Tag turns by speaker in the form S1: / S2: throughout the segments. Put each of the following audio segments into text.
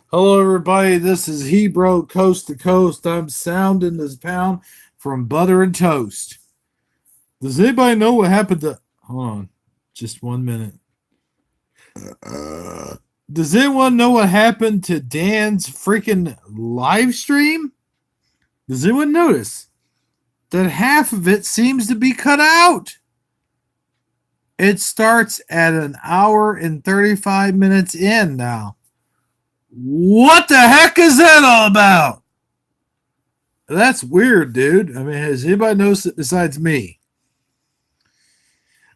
S1: Hello, everybody. This is Hebro Coast to Coast. I'm sounding this pound from Butter and Toast. Does anybody know what happened to? Hold on, just 1 minute. Does anyone know what happened to Dan's freaking live stream? Does anyone notice that half of it seems to be cut out? It starts at an hour and 35 minutes in now. What the heck is that all about? That's weird, dude. I mean, has anybody noticed it besides me?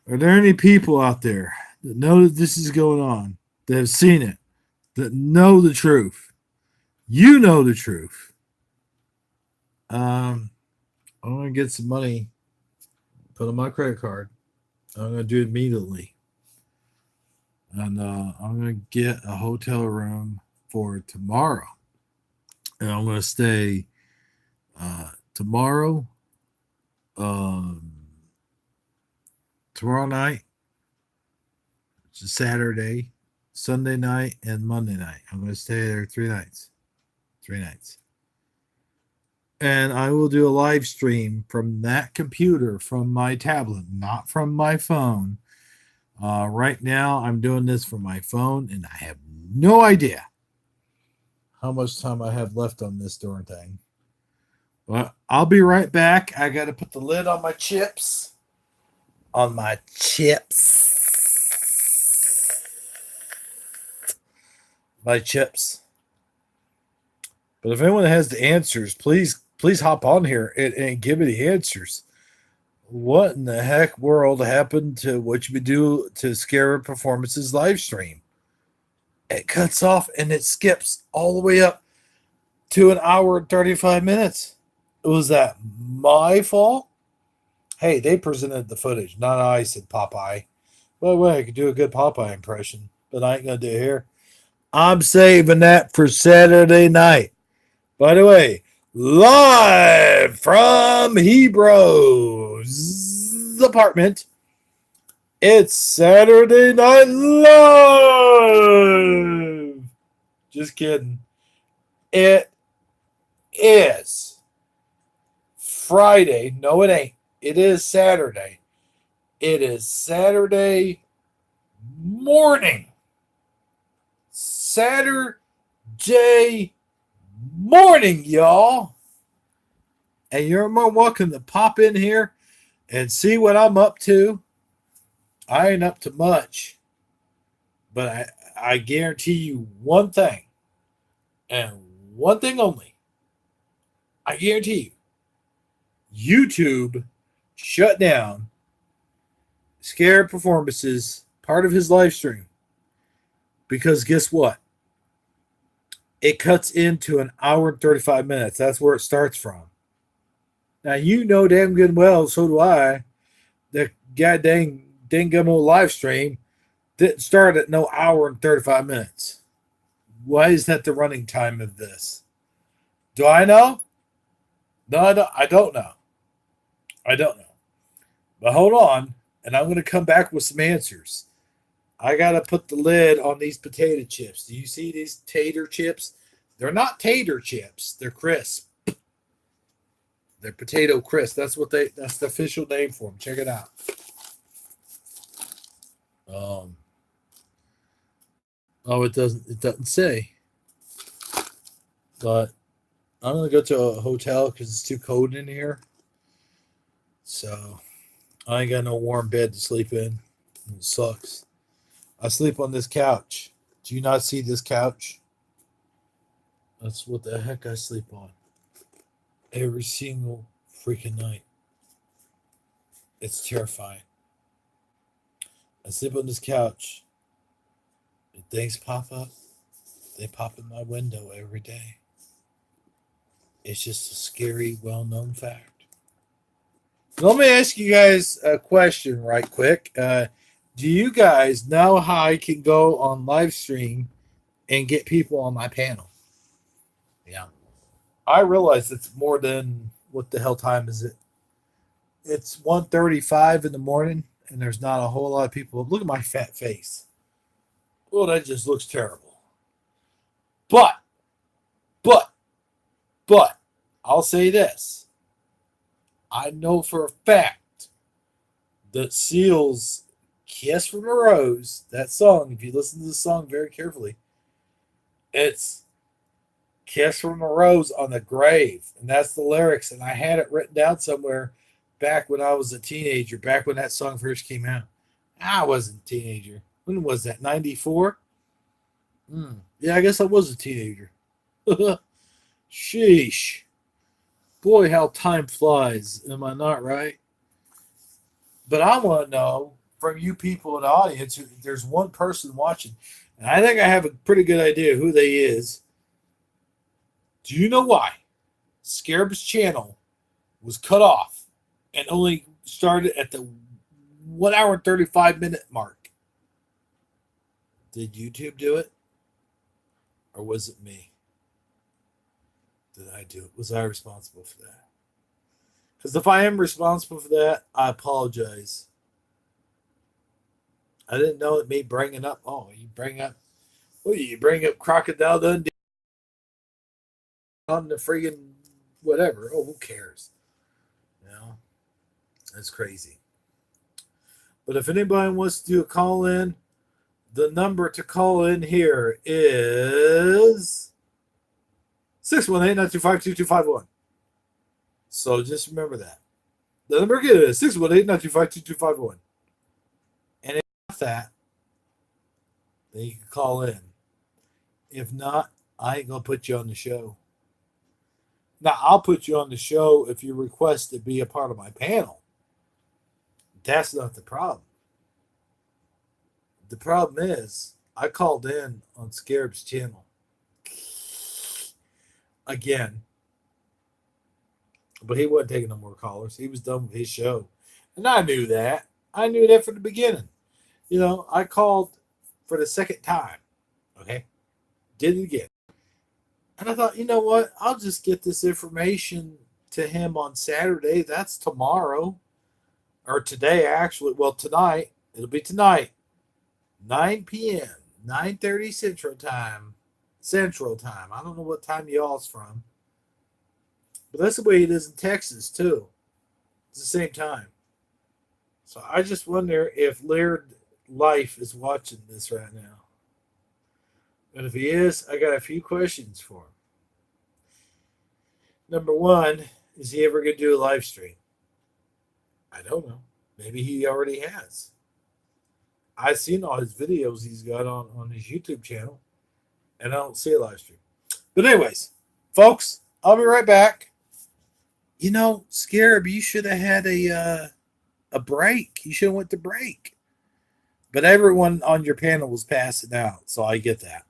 S1: Are there any people out there that know that this is going on, that have seen it, that know the truth? You know the truth. I'm going to get some money, put on my credit card. I'm going to do it immediately. And I'm going to get a hotel room for tomorrow. And I'm going to stay tomorrow, um, tomorrow night, which is Saturday, Sunday night, and Monday night. I'm going to stay there 3 nights. 3 nights. And I will do a live stream from that computer, from my tablet, not from my phone. Right now, I'm doing this from my phone, and I have no idea how much time I have left on this darn thing. But I'll be right back. I got to put the lid on my chips. On my chips. My chips. But if anyone has the answers, please hop on here and give me the answers. What in the heck world happened to what you would do to Scare Performance's live stream? It cuts off and it skips all the way up to an hour and 35 minutes. Was that my fault? Hey, they presented the footage, not I, said Popeye. Well, I could do a good Popeye impression, but I ain't going to do it here. I'm saving that for Saturday night. By the way, live from Hebro's apartment, it's Saturday Night Live. Just kidding. It is Friday. No, it ain't. It is Saturday. It is Saturday morning. Saturday morning, y'all. And you're more welcome to pop in here and see what I'm up to. I ain't up to much, but I guarantee you one thing, and one thing only. I guarantee you, YouTube shut down Scared Performances, part of his live stream, because guess what? It cuts into an hour and 35 minutes. That's where it starts from. Now, you know damn good well, so do I, the goddamn dingo live stream didn't start at no hour and 35 minutes. Why is that the running time of this? Do I know? No, I don't know. I don't know. But hold on, and I'm going to come back with some answers. I got to put the lid on these potato chips. Do you see these tater chips? They're not tater chips. They're crisp. They're potato crisp. That's the official name for them. Check it out. It doesn't say. But I'm going to go to a hotel because it's too cold in here. So I ain't got no warm bed to sleep in. It sucks. I sleep on this couch. Do you not see this couch? That's what the heck I sleep on. Every single freaking night. It's terrifying. I sleep on this couch. And things pop up. They pop in my window every day. It's just a scary, well-known fact. Let me ask you guys a question right quick. Do you guys know how I can go on live stream and get people on my panel? Yeah. I realize it's more than, what the hell time is it? It's 1:35 in the morning, and there's not a whole lot of people. Look at my fat face. Well, that just looks terrible. But But I'll say this. I know for a fact that Seal's Kiss from a Rose, that song, if you listen to the song very carefully, it's Kiss from a Rose on the grave. And that's the lyrics. And I had it written down somewhere back when I was a teenager, back when that song first came out. I wasn't a teenager. When was that? 94? Yeah, I guess I was a teenager. Sheesh. Boy, how time flies. Am I not right? But I want to know from you people in the audience, there's one person watching, and I think I have a pretty good idea who they is. Do you know why Scarab's channel was cut off and only started at the 1 hour and 35-minute mark? Did YouTube do it? Or was it me? Did I do it? Was I responsible for that? Because if I am responsible for that, I apologize. I didn't know it may bringing up. Oh, you bring up Crocodile Dundee on the friggin' whatever. Oh, who cares? You know, that's crazy. But if anybody wants to do a call in, the number to call in here is 618-925-2251. So just remember that. The number again is 618-925-2251. And if not that, then you can call in. If not, I ain't going to put you on the show. Now, I'll put you on the show if you request to be a part of my panel. That's not the problem. The problem is, I called in on Scarab's channel. Again. But he wasn't taking no more callers. He was done with his show. And I knew that. I knew that from the beginning. You know, I called for the second time. Okay? Did it again. And I thought, you know what? I'll just get this information to him on Saturday. That's tomorrow. Or today, actually. Well, tonight. It'll be tonight. 9 p.m. 9:30 Central Time. Central Time. I don't know what time y'all's from. But that's the way it is in Texas, too. It's the same time. So I just wonder if Laird Life is watching this right now. And if he is, I got a few questions for him. Number one, is he ever going to do a live stream? I don't know. Maybe he already has. I've seen all his videos he's got on his YouTube channel, and I don't see a live stream. But anyways, folks, I'll be right back. You know, Scarab, you should have had a break. You should have went to break. But everyone on your panel was passing out, so I get that.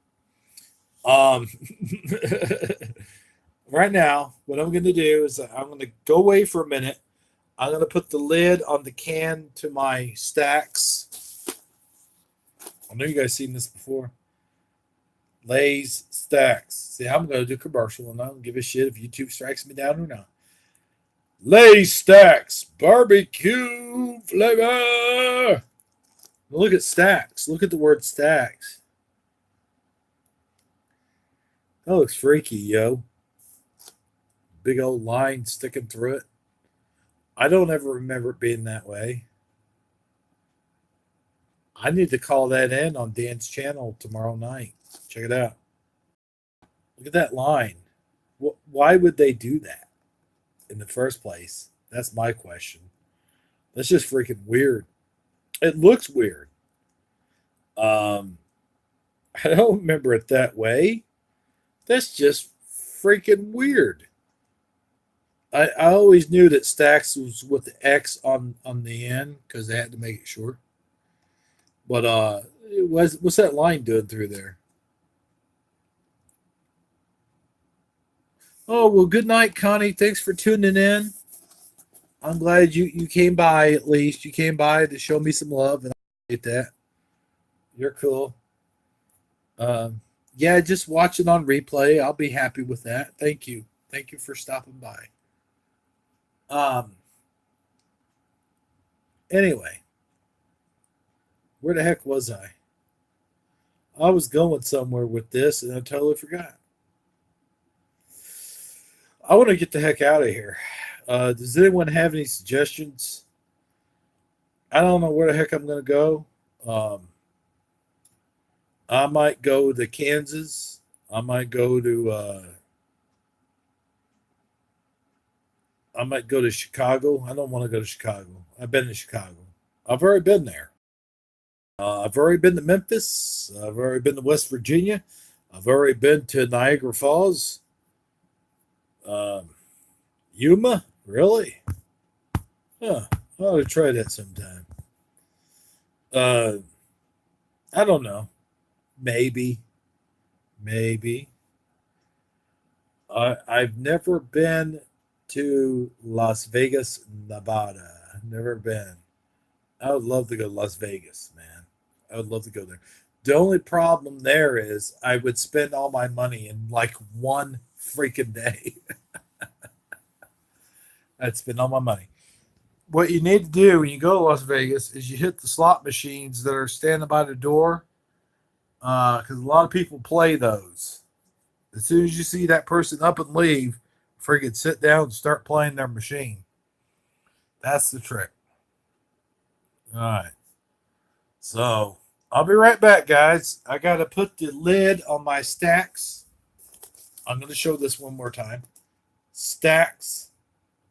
S1: Right now, what I'm going to do is I'm going to go away for a minute. I'm going to put the lid on the can to my stacks. I know you guys seen this before. Lay's stacks. See, I'm going to do commercial, and I don't give a shit if YouTube strikes me down or not. Lay's stacks, barbecue flavor. Look at stacks. Look at the word stacks. That looks freaky, yo. Big old line sticking through it. I don't ever remember it being that way. I need to call that in on Dan's channel tomorrow night. Check it out. Look at that line. Why would they do that in the first place? That's my question. That's just freaking weird. It looks weird. I don't remember it that way. That's just freaking weird. I always knew that stacks was with the X on the end because they had to make it short. But what's that line doing through there? Oh, well, good night, Connie. Thanks for tuning in. I'm glad you came by at least. You came by to show me some love, and I get that. You're cool. Yeah, just watch it on replay. I'll be happy with that. Thank you. Thank you for stopping by. Anyway, where the heck was I? I was going somewhere with this, and I totally forgot. I want to get the heck out of here. Does anyone have any suggestions? I don't know where the heck I'm going to go. Um, I might go to Kansas. I might go to. I might go to Chicago. I don't want to go to Chicago. I've been to Chicago. I've already been there. I've already been to Memphis. I've already been to West Virginia. I've already been to Niagara Falls. Um, Yuma, really? Huh. I ought to try that sometime. Uh, I don't know. Maybe, maybe. I've never been to Las Vegas, Nevada. Never been. I would love to go to Las Vegas, man. I would love to go there. The only problem there is I would spend all my money in like one freaking day. I'd spend all my money. What you need to do when you go to Las Vegas is you hit the slot machines that are standing by the door because a lot of people play those. As soon as you see that person up and leave, freaking sit down and start playing their machine. That's the trick. All right. So I'll be right back, guys. I got to put the lid on my stacks. I'm going to show this one more time. Stacks,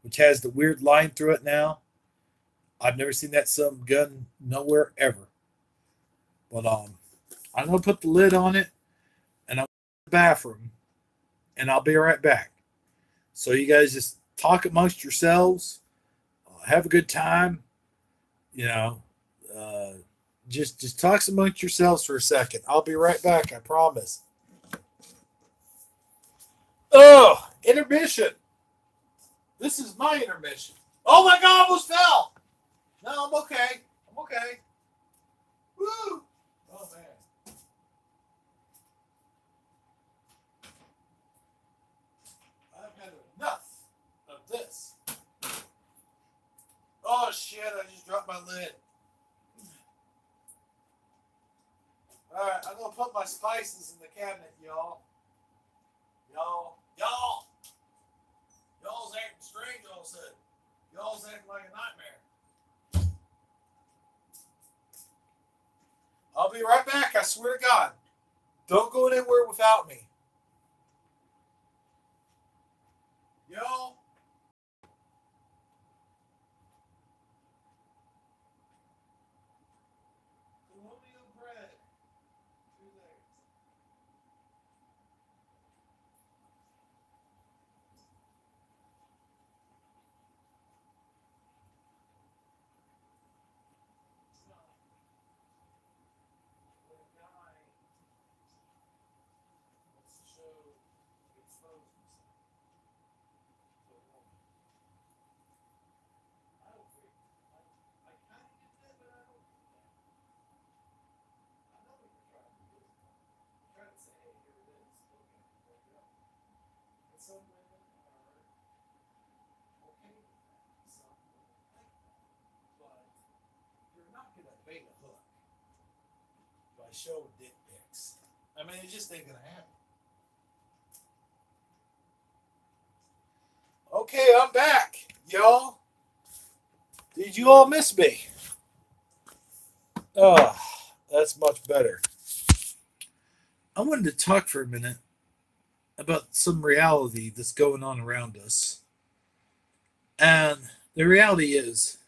S1: which has the weird line through it now. I've never seen that some gun nowhere ever. But I'm going to put the lid on it and I'm in the bathroom and I'll be right back. So you guys just talk amongst yourselves, have a good time, you know, just talk amongst yourselves for a second. I'll be right back, I promise. Oh, intermission. This is my intermission. Oh my God, I almost fell. No, I'm okay. I'm okay. Woo! Oh man. I've had enough of this. Oh shit, I just dropped my lid. Alright, I'm gonna put my spices in the cabinet, y'all. Y'all's acting strange all of a sudden. Y'all's acting like a nightmare. I'll be right back, I swear to God. Don't go anywhere without me. Y'all. Colonial bread. Two layers. Some women are okay with that. Some women like that. But you're not going to bait a hook by showing dick pics. I mean, it just ain't going to happen. Okay, I'm back, y'all. Did you all miss me? Oh, that's much better. I wanted to talk for a minute about some reality that's going on around us. And the reality is,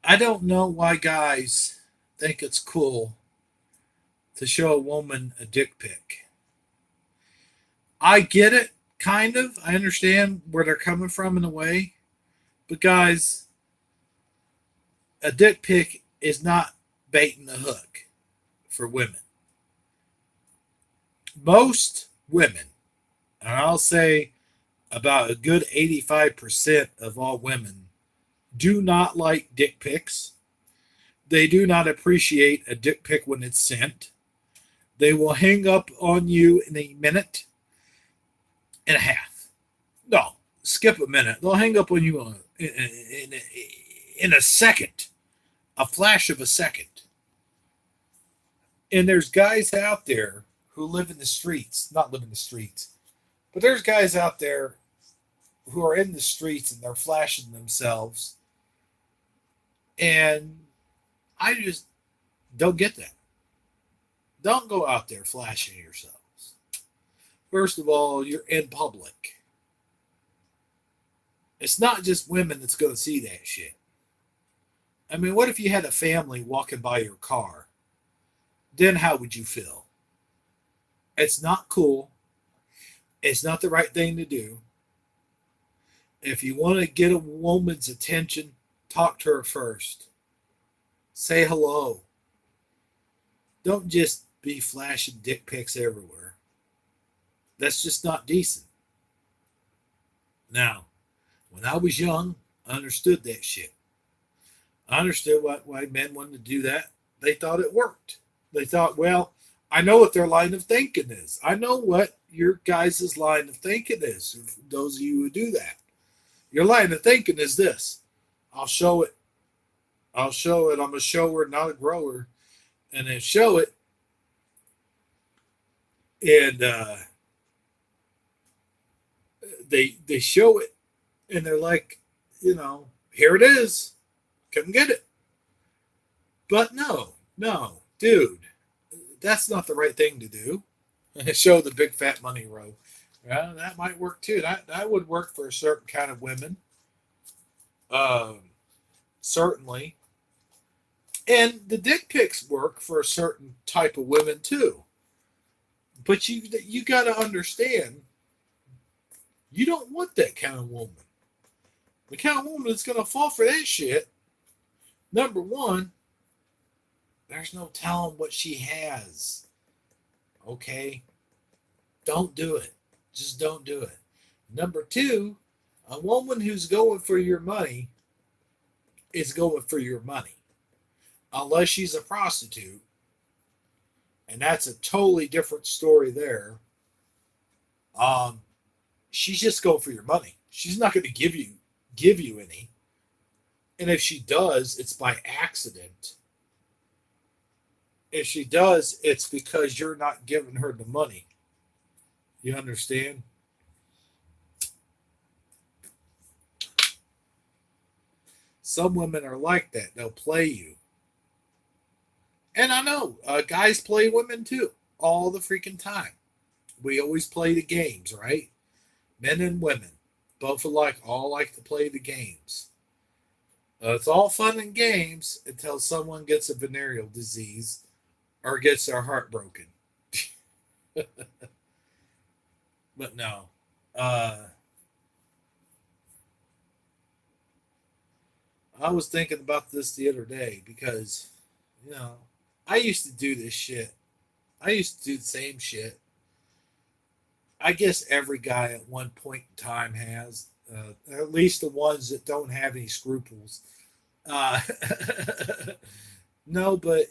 S1: I don't know why guys think it's cool to show a woman a dick pic. I get it, kind of. I understand where they're coming from in a way. But guys, a dick pic is not baiting the hook for women. Most women, and I'll say about a good 85% of all women, do not like dick pics. They do not appreciate a dick pic when it's sent. They will hang up on you in a minute and a half. No, skip a minute. They'll hang up on you in a second, a flash of a second. And there's guys out there who live in the streets, not live in the streets, But there's guys out there who are in the streets and they're flashing themselves. And I just don't get that. Don't go out there flashing yourselves. First of all, you're in public. It's not just women that's going to see that shit. I mean, what if you had a family walking by your car? Then how would you feel? It's not cool. It's not the right thing to do. If you want to get a woman's attention, talk to her first. Say hello. Don't just be flashing dick pics everywhere. That's just not decent. Now, when I was young, I understood that shit. I understood why men wanted to do that. They thought it worked. They thought, well, I know what their line of thinking is. I know what your guys' line of thinking is. Those of you who do that. Your line of thinking is this. I'll show it. I'll show it. I'm a shower, not a grower. And then show it. And they show it. And they're like, here it is. Come get it. But no, dude. That's not the right thing to do. Show the big fat money row. Well, that might work too. That would work for a certain kind of women. Certainly. And the dick pics work for a certain type of women too. But you got to understand, you don't want that kind of woman. The kind of woman that's going to fall for that shit, number one, there's no telling what she has. Okay? Don't do it. Just don't do it. Number two, a woman who's going for your money is going for your money. Unless she's a prostitute. And that's a totally different story there. She's just going for your money. She's not going to give you any. And if she does, it's by accident. If she does, it's because you're not giving her the money. You understand? Some women are like that. They'll play you. And I know guys play women too, all the freaking time. We always play the games, right? Men and women, both alike, all like to play the games. It's all fun and games until someone gets a venereal disease or gets their heart broken. But no. I was thinking about this the other day because, I used to do this shit. I used to do the same shit. I guess every guy at one point in time has, at least the ones that don't have any scruples. No, but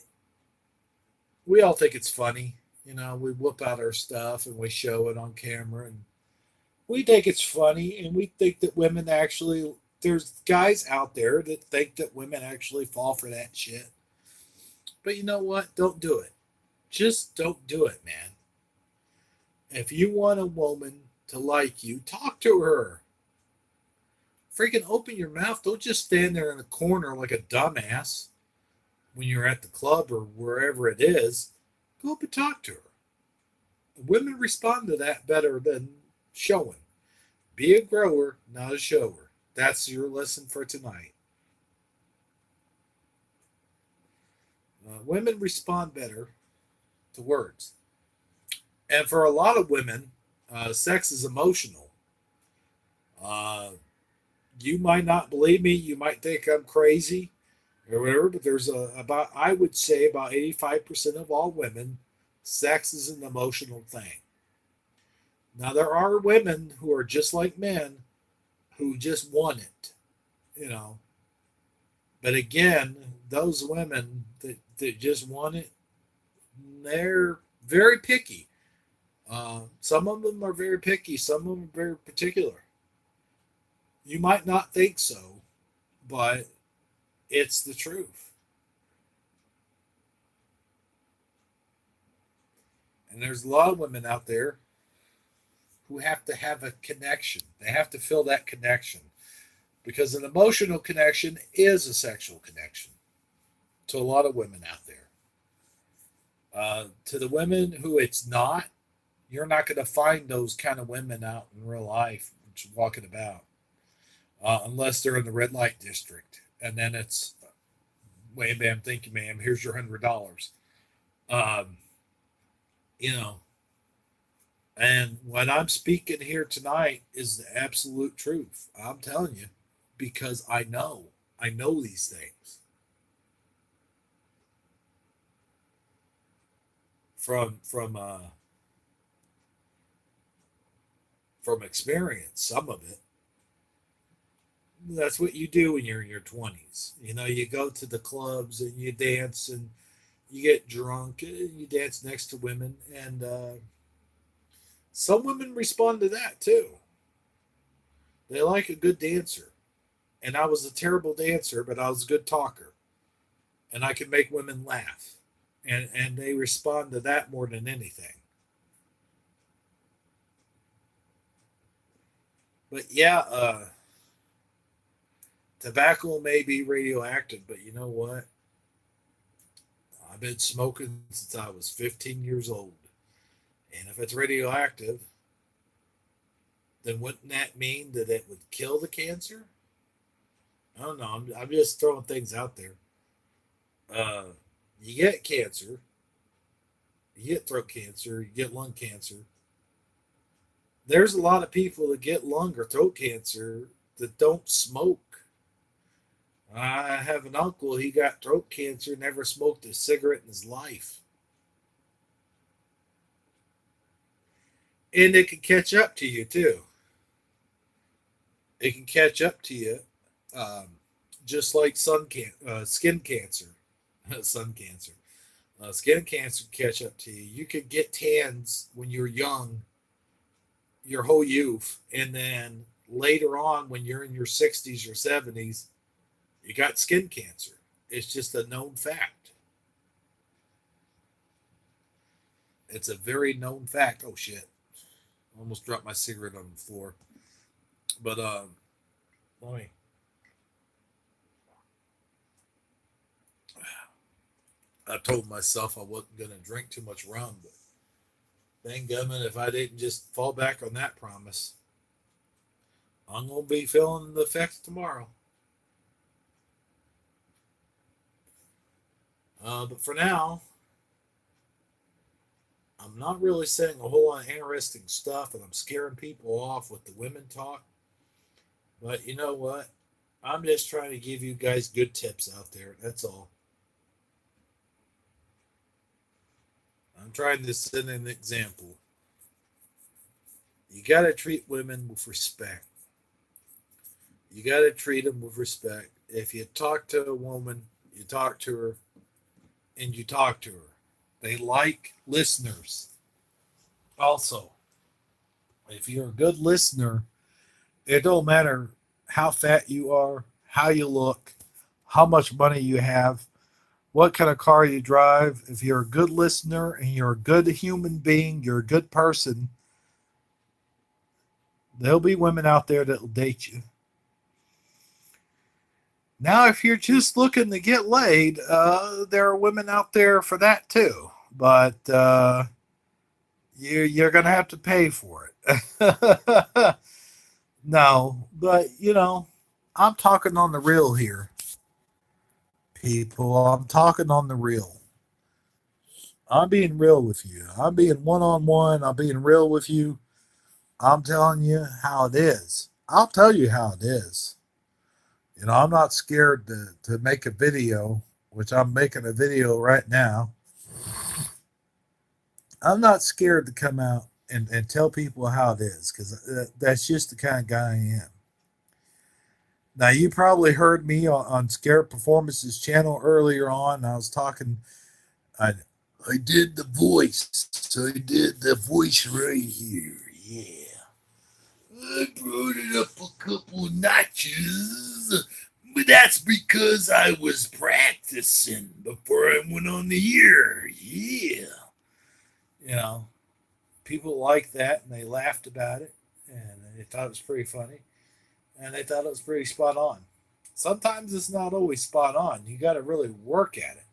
S1: we all think it's funny. We whip out our stuff and we show it on camera and we think it's funny and we think that women actually, there's guys out there that think that women actually fall for that shit. But you know what? Don't do it. Just don't do it, man. If you want a woman to like you, talk to her. Freaking open your mouth. Don't just stand there in the corner like a dumbass when you're at the club or wherever it is. Go up and talk to her. Women respond to that better than showing. Be a grower, not a shower. That's your lesson for tonight. Women respond better to words. And for a lot of women, sex is emotional. You might not believe me. You might think I'm crazy or whatever, but there's I would say about 85% of all women, sex is an emotional thing. Now, there are women who are just like men who just want it. But again, those women that just want it, they're very picky. Some of them are very picky. Some of them are very particular. You might not think so, but it's the truth. And there's a lot of women out there who have to have a connection. They have to feel that connection because an emotional connection is a sexual connection to a lot of women out there. To the women who it's not, you're not going to find those kind of women out in real life walking about unless they're in the red light district. And then it's, wham, bam, thank you, ma'am. Here's your $100. Um, you know, and what I'm speaking here tonight is the absolute truth. I'm telling you because I know. I know these things from from experience. Some of it. That's what you do when you're in your 20s. You know, you go to the clubs and you dance and you get drunk. And you dance next to women, and some women respond to that too. They like a good dancer. And I was a terrible dancer, but I was a good talker. And I could make women laugh. And they respond to that more than anything. But yeah, tobacco may be radioactive, but you know what? I've been smoking since I was 15 years old. And if it's radioactive, then wouldn't that mean that it would kill the cancer? I don't know. I'm just throwing things out there. Uh, you get cancer, you get throat cancer, you get lung cancer. There's a lot of people that get lung or throat cancer that don't smoke. I have an uncle, he got throat cancer, never smoked a cigarette in his life. And it can catch up to you too. It can catch up to you, um, just like skin cancer. Sun cancer. Skin cancer can catch up to you. You could get tans when you're young, your whole youth, and then later on, when you're in your 60s or 70s, you got skin cancer. It's just a known fact. It's a very known fact. Oh shit! I almost dropped my cigarette on the floor. But let me. I told myself I wasn't gonna drink too much rum, but dang gummit, if I didn't just fall back on that promise, I'm gonna be feeling the effects tomorrow. But for now, I'm not really saying a whole lot of interesting stuff, and I'm scaring people off with the women talk. But you know what? I'm just trying to give you guys good tips out there. That's all. I'm trying to set an example. You got to treat women with respect. You got to treat them with respect. If you talk to a woman, you talk to her, and you talk to her. They like listeners. Also, if you're a good listener, it don't matter how fat you are, how you look, how much money you have, what kind of car you drive. If you're a good listener and you're a good human being, you're a good person, there'll be women out there that'll date you. Now, if you're just looking to get laid, there are women out there for that too. But you're going to have to pay for it. No, but I'm talking on the real here, people. I'm talking on the real. I'm being real with you. I'm being one on one. I'm being real with you. I'm telling you how it is. I'll tell you how it is. I'm not scared to make a video, which I'm making a video right now. I'm not scared to come out and tell people how it is because that's just the kind of guy I am. Now, you probably heard me on Scared Performances channel earlier on. I was talking, I, I did the voice. So I did the voice right here. Yeah. I brought it up a couple notches, but that's because I was practicing before I went on the air. Yeah. You know, people liked that and they laughed about it and they thought it was pretty funny and they thought it was pretty spot on. Sometimes it's not always spot on. You got to really work at it.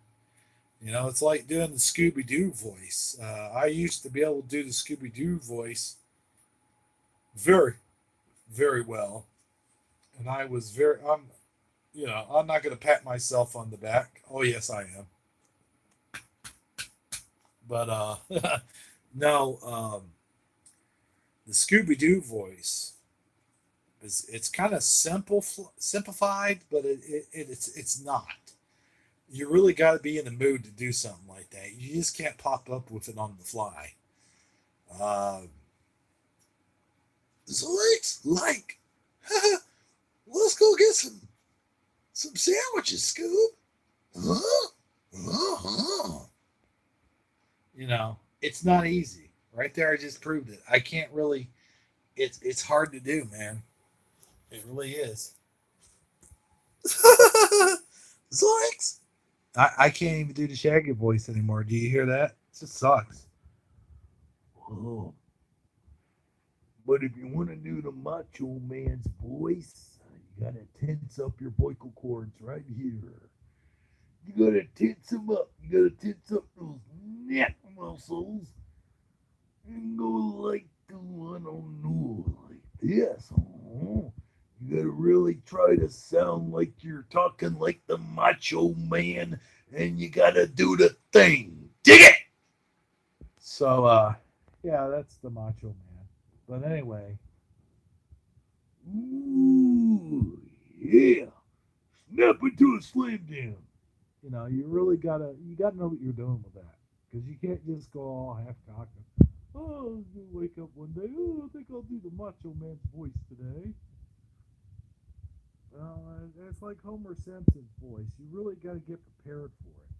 S1: You know, it's like doing the Scooby Doo voice. I used to be able to do the Scooby Doo voice very, very well, and I was very. I'm not going to pat myself on the back. Oh yes, I am. But no, the Scooby Doo voice is it's kind of simplified, but it's not. You really got to be in the mood to do something like that. You just can't pop up with it on the fly. Uh, so let's go get some sandwiches, Scoob. Huh? Uh-huh. You know, it's not easy. Right there, I just proved it. I can't really. It's hard to do, man. It really is. Zoinks! I can't even do the Shaggy voice anymore. Do you hear that? It just sucks. Oh, but if you want to do the Macho Man's voice, you gotta tense up your vocal cords right here. You gotta tense them up. You gotta tense up those neck muscles and go like the one on know, like this. Oh, you gotta really try to sound like you're talking like the Macho Man, and you gotta do the thing. Dig it! So, yeah, that's the Macho Man. But anyway, ooh, yeah, snap into a slam dance. You gotta know what you're doing with that because you can't just go all half cocked. Oh, I'm gonna wake up one day. Oh, I think I'll do the Macho Man's voice today. It's like Homer Simpson's voice. You really got to get prepared for it.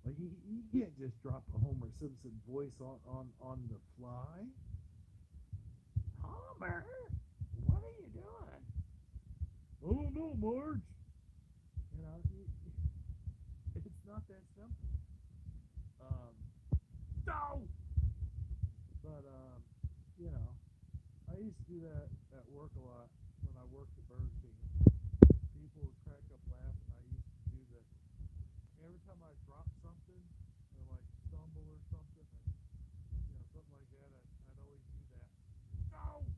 S1: Like you can't just drop a Homer Simpson voice on the fly. Homer, what are you doing? I don't know, Marge. You know, it's not that simple. Um, no. But you know, I used to do that at work a lot when I worked at Burger King. People would crack up laughing. I used to do that every time I drop something or like stumble or something, something like that. I'd always do that. No,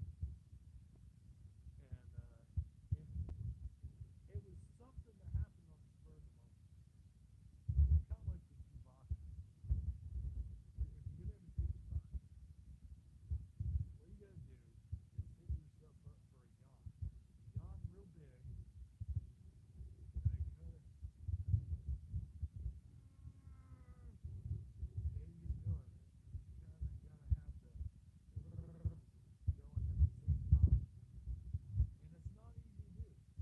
S1: and it was something that happened on the spur of the moment. Kind of like the Chewbacca. If you get into Chewbacca, what you gotta do is hit yourself up for a yawn. Yawn real big, and then cut it. There you go. You gotta have the going at the same time. And it's not easy to do. Some people go, you gotta work yourself up. You can't even do it on the code. I can't do it code. I can't do code voices. It's like trying to use Dan's voice. When I try to do Dan's voice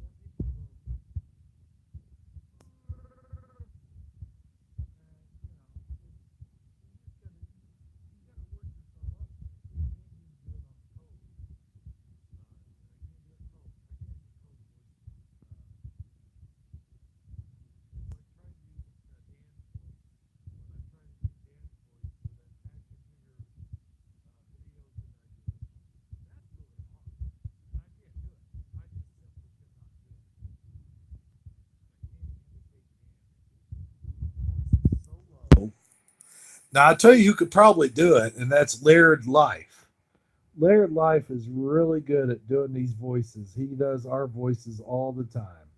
S1: for that action figure videos that I do, that's really hard. And I can't do it. I just simply cannot do it. I can't imitate Dan. His voice is so low. Now I tell you who could probably do it, and that's Laird Life. Laird Life is really good at doing these voices. He does our voices all the time,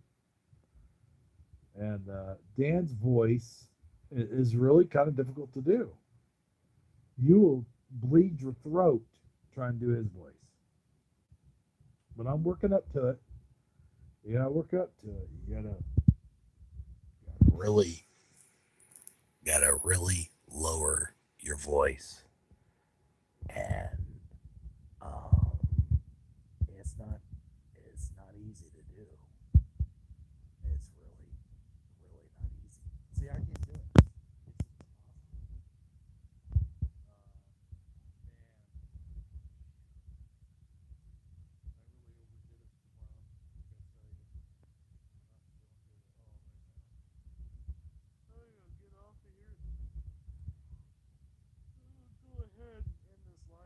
S1: and Dan's voice is really kind of difficult to do. You will bleed your throat trying to do his voice, but I'm working up to it. You gotta work up to it. Really gotta really lower your voice, and um, it's not it's not easy to do. It's really not easy. See, I can't do it. It's impossible. Man, I really overdid it tomorrow. I gotta tell you, I'm not feeling good at all right now. I'm gonna get off of here. Go ahead and end this live.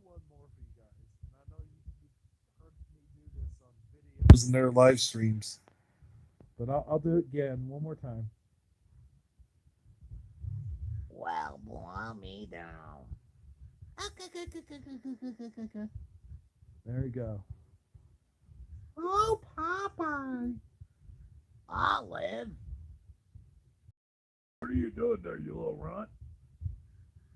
S1: one more for you guys. And I know you've heard me do this on videos and their live streams. But I'll do it again one more time.
S2: Well, blow me down.
S1: There you go. Oh, Popeye.
S2: Olive.
S1: What are you doing there, you little runt?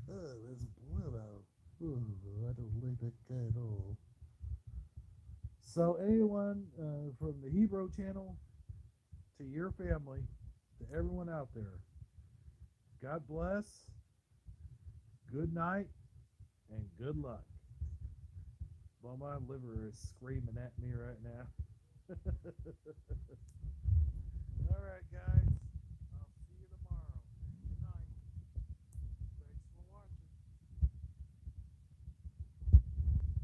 S2: Oh, there's blood out. Oh, I don't like that guy at all.
S1: So, anyone from the Hebro channel to your family, to everyone out there, God bless, good night, and good luck. Well, my liver is screaming at me right now. All right, guys.